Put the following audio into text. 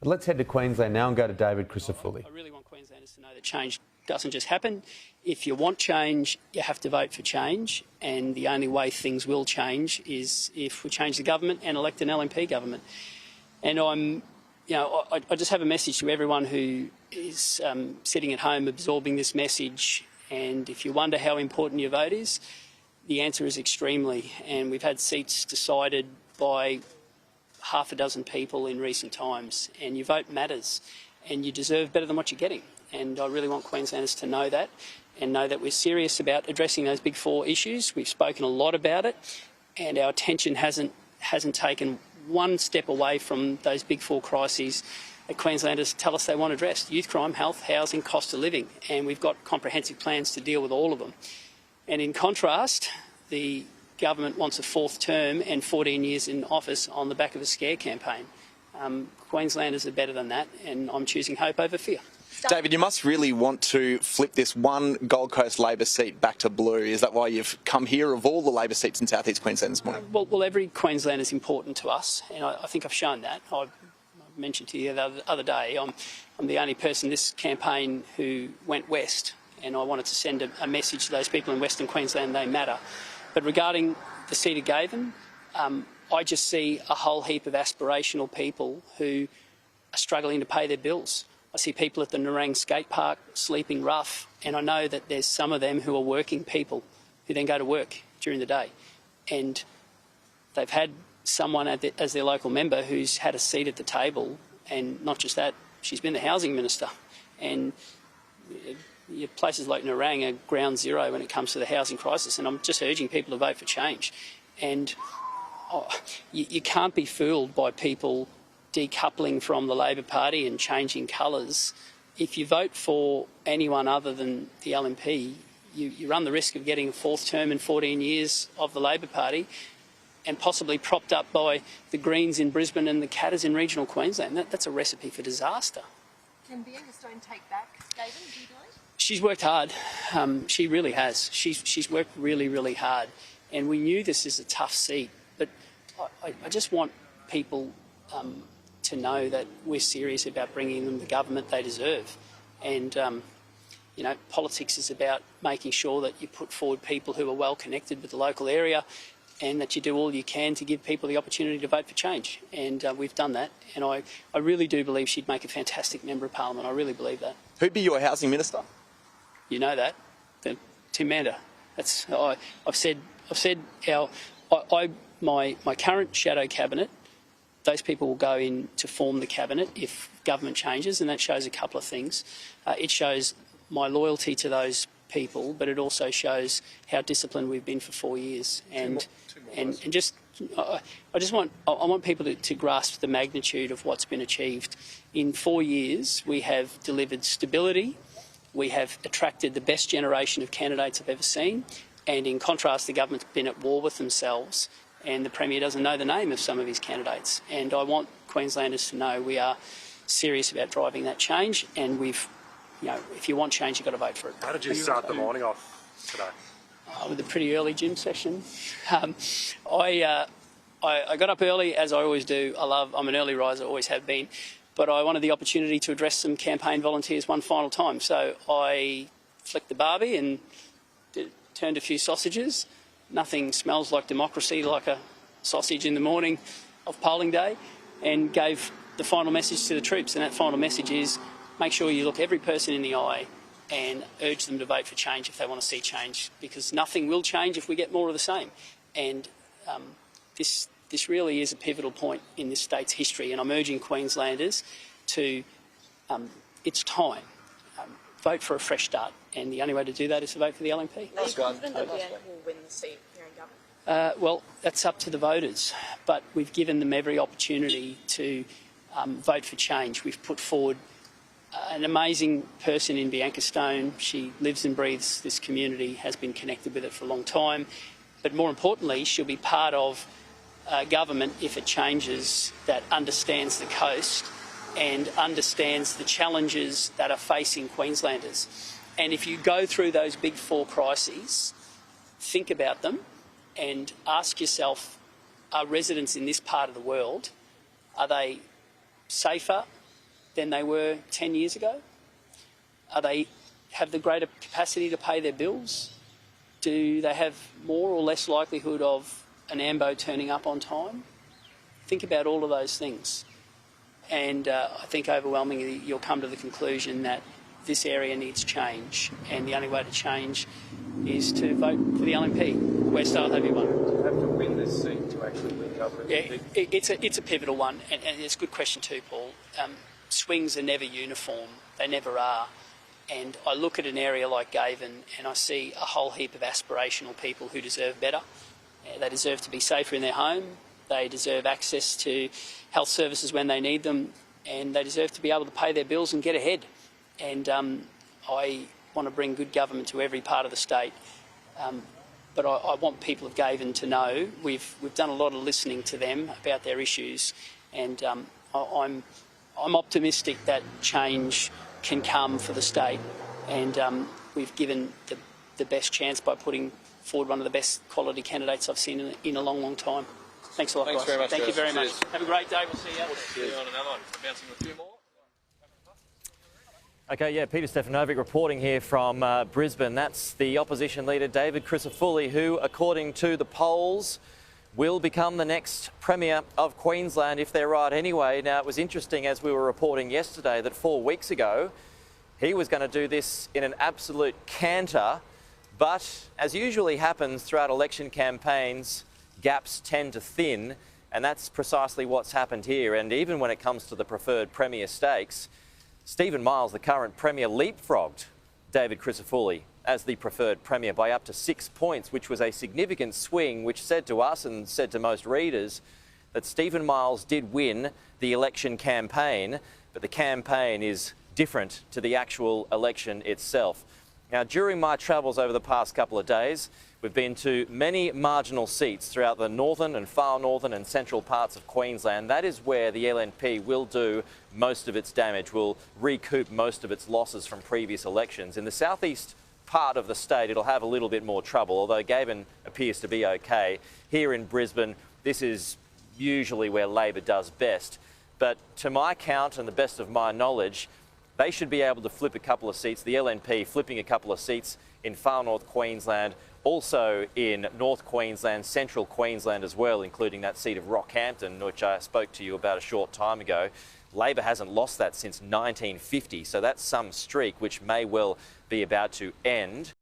But let's head to Queensland now and go to David Crisafulli. I really want Queenslanders to know that change doesn't just happen. If you want change, you have to vote for change, and the only way things will change is if we change the government and elect an LNP government. And I just have a message to everyone who is sitting at home absorbing this message, and if you wonder how important your vote is, the answer is extremely. And we've had seats decided by half a dozen people in recent times, and your vote matters, and you deserve better than what you're getting. And I really want Queenslanders to know that, and know that we're serious about addressing those big four issues. We've spoken a lot about it, and our attention hasn't taken one step away from those big four crises that Queenslanders tell us they want addressed: youth crime, health, housing, cost of living, and we've got comprehensive plans to deal with all of them. And in contrast, the government wants a fourth term and 14 years in office on the back of a scare campaign. Queenslanders are better than that, and I'm choosing hope over fear. David, you must really want to flip this one Gold Coast Labor seat back to blue. Is that why you've come here, of all the Labor seats in South East Queensland this morning? Well, every Queenslander is important to us, and I think I've shown that. I mentioned to you the other day, I'm the only person this campaign who went west, and I wanted to send a message to those people in Western Queensland they matter. But regarding the seat of Gavin, I just see a whole heap of aspirational people who are struggling to pay their bills. I see people at the Nerang skate park sleeping rough, and I know that there's some of them who are working people who then go to work during the day. And they've had someone as their local member who's had a seat at the table, and not just that, she's been the housing minister. And places like Nerang are ground zero when it comes to the housing crisis, and I'm just urging people to vote for change. And you can't be fooled by people decoupling from the Labor Party and changing colours. If you vote for anyone other than the LNP, you run the risk of getting a fourth term in 14 years of the Labor Party, and possibly propped up by the Greens in Brisbane and the Catters in regional Queensland. That's a recipe for disaster. Can Bianca Stone take back Gavin, do you believe? She's worked hard. She really has. She's worked really, really hard. And we knew this is a tough seat, but I just want people to know that we're serious about bringing them the government they deserve. And, politics is about making sure that you put forward people who are well connected with the local area, and that you do all you can to give people the opportunity to vote for change. And we've done that. And I really do believe she'd make a fantastic Member of Parliament. I really believe that. Who'd be your housing minister? You know that. Tim Mander. I've said my current shadow cabinet, those people will go in to form the cabinet if government changes, and that shows a couple of things. It shows my loyalty to those people, but it also shows how disciplined we've been for 4 years. And I want people to grasp the magnitude of what's been achieved. In 4 years, we have delivered stability. We have attracted the best generation of candidates I've ever seen. And in contrast, the government's been at war with themselves, and the Premier doesn't know the name of some of his candidates. And I want Queenslanders to know we are serious about driving that change, and if you want change, you've got to vote for it. How did you start the morning off today? With a pretty early gym session. I got up early, as I always do. I'm an early riser, always have been. But I wanted the opportunity to address some campaign volunteers one final time. So I flicked the barbie and turned a few sausages. Nothing smells like democracy like a sausage in the morning of polling day, and gave the final message to the troops. And that final message is, make sure you look every person in the eye and urge them to vote for change if they want to see change, because nothing will change if we get more of the same. And this really is a pivotal point in this state's history, and I'm urging Queenslanders to, it's time. Vote for a fresh start, and the only way to do that is to vote for the LNP. Are you confident that Bianca will win the seat here in government? Well, that's up to the voters, but we've given them every opportunity to vote for change. We've put forward an amazing person in Bianca Stone. She lives and breathes this community, has been connected with it for a long time, but more importantly, she'll be part of government, if it changes, that understands the coast and understands the challenges that are facing Queenslanders. And if you go through those big four crises, think about them and ask yourself, are residents in this part of the world, are they safer, than they were 10 years ago? Are they have the greater capacity to pay their bills? Do they have more or less likelihood of an AMBO turning up on time? Think about all of those things. And I think overwhelmingly you'll come to the conclusion that this area needs change, and the only way to change is to vote for the LNP. West Isle, have you won? You have to win this seat to actually win government. Yeah, it's a pivotal one, and it's a good question too, Paul. Swings are never uniform. They never are. And I look at an area like Gavin and I see a whole heap of aspirational people who deserve better. They deserve to be safer in their home. They deserve access to health services when they need them, and they deserve to be able to pay their bills and get ahead. And I want to bring good government to every part of the state. But I want people of Gavin to know we've done a lot of listening to them about their issues, and I'm optimistic that change can come for the state, and we've given the best chance by putting forward one of the best quality candidates I've seen in a long, long time. Thanks a lot, Thanks guys. very much, Thank you very Cheers. much. Have a great day. We'll see you. See you on another one. Bouncing a few more. Okay, yeah, Peter Stefanovic reporting here from Brisbane. That's the opposition leader, David Crisafulli, who, according to the polls, will become the next Premier of Queensland if they're right anyway. Now, it was interesting, as we were reporting yesterday, that 4 weeks ago, he was going to do this in an absolute canter. But, as usually happens throughout election campaigns, gaps tend to thin, and that's precisely what's happened here. And even when it comes to the preferred Premier stakes, Stephen Miles, the current Premier, leapfrogged David Crisafulli as the preferred Premier by up to 6 points, which was a significant swing, which said to us and said to most readers that Stephen Miles did win the election campaign, but the campaign is different to the actual election itself. Now, during my travels over the past couple of days, we've been to many marginal seats throughout the northern and far northern and central parts of Queensland. That is where the LNP will do most of its damage, will recoup most of its losses from previous elections. In the southeast part of the state, it'll have a little bit more trouble, although Gavin appears to be okay. Here in Brisbane, this is usually where Labor does best. But to my count and the best of my knowledge, they should be able to flip a couple of seats, the LNP flipping a couple of seats in far north Queensland, also in North Queensland, Central Queensland as well, including that seat of Rockhampton, which I spoke to you about a short time ago. Labor hasn't lost that since 1950, so that's some streak which may well be about to end.